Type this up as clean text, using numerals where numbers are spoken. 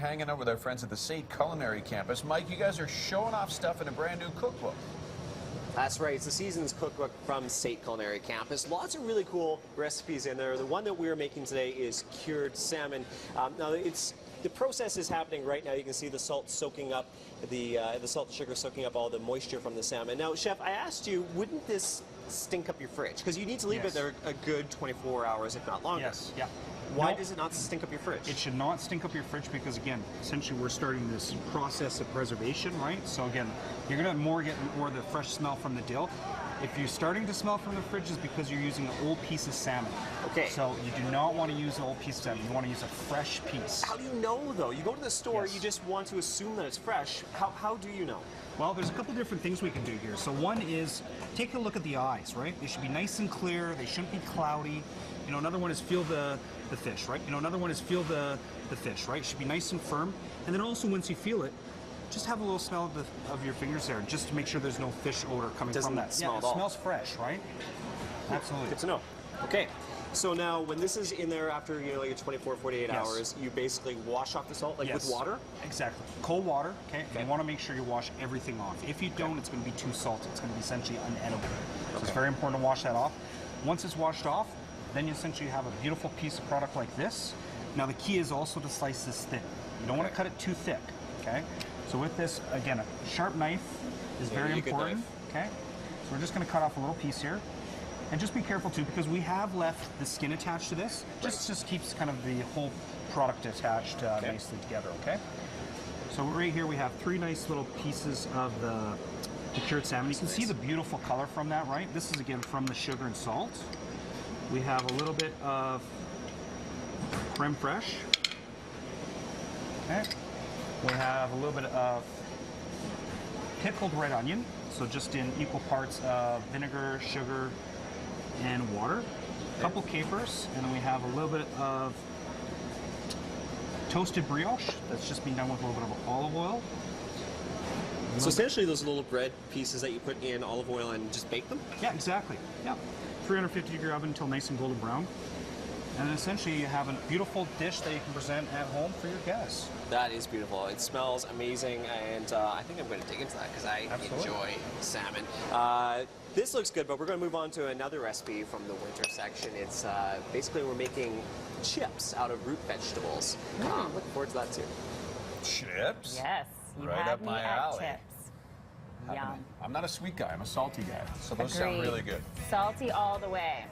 hanging out with our friends at the SAIT Culinary Campus. Mike, you guys are showing off stuff in a brand new cookbook. That's right. It's the season's cookbook from SAIT Culinary Campus. Lots of really cool recipes in there. The one that we're making today is cured salmon. Now, the process is happening right now. You can see the salt soaking up, the salt and sugar soaking up all the moisture from the salmon. Now, Chef, I asked you, wouldn't this stink up your fridge? Because you need to leave it there a good 24 hours, if not longer. Yes, yeah. Why does it not stink up your fridge? It should not stink up your fridge because, again, essentially we're starting this process of preservation, right? So again, you're going to get more of the fresh smell from the dill. If you're starting to smell from the fridge, it's because you're using an old piece of salmon. Okay. So you do not want to use an old piece of salmon. You want to use a fresh piece. How do you know, though? You go to the store, you just want to assume that it's fresh. How do you know? Well, there's a couple different things we can do here. So one is take a look at the eyes, right? They should be nice and clear. They shouldn't be cloudy. You know, another one is feel the fish, right? You know, another one is feel the fish, right? It should be nice and firm. And then also once you feel it, just have a little smell of your fingers there, just to make sure there's no fish odor coming from that. Smell it smells fresh, right? Absolutely. Good to know. Okay. So now, when this is in there after like your 24, 48 hours, you basically wash off the salt, like with water? Exactly. Cold water, okay? You want to make sure you wash everything off. If you don't, it's going to be too salty. It's going to be essentially unedible. So it's very important to wash that off. Once it's washed off, then you essentially have a beautiful piece of product like this. Now, the key is also to slice this thin. You don't want to cut it too thick, okay? So with this, again, a sharp knife is very important, okay? So we're just going to cut off a little piece here. And just be careful too, because we have left the skin attached to this. Just keeps kind of the whole product attached nicely together, okay? So right here we have 3 nice little pieces of the cured salmon. You can see the beautiful color from that, right? This is again from the sugar and salt. We have a little bit of creme fraiche. Okay. We have a little bit of pickled red onion, so just in equal parts of vinegar, sugar, and water. A couple capers, and then we have a little bit of toasted brioche that's just been done with a little bit of olive oil. So essentially those little bread pieces that you put in olive oil and just bake them? Yeah, exactly. Yeah. 350-degree oven until nice and golden brown. And then essentially you have a beautiful dish that you can present at home for your guests. That is beautiful. It smells amazing, and I think I'm going to dig into that because I enjoy salmon. This looks good, but we're going to move on to another recipe from the winter section. It's basically we're making chips out of root vegetables. Looking forward to that too. Chips? Yes, you right have up my me alley. at chips. Yum. I'm not a sweet guy. I'm a salty guy. So those sound really good. Salty all the way.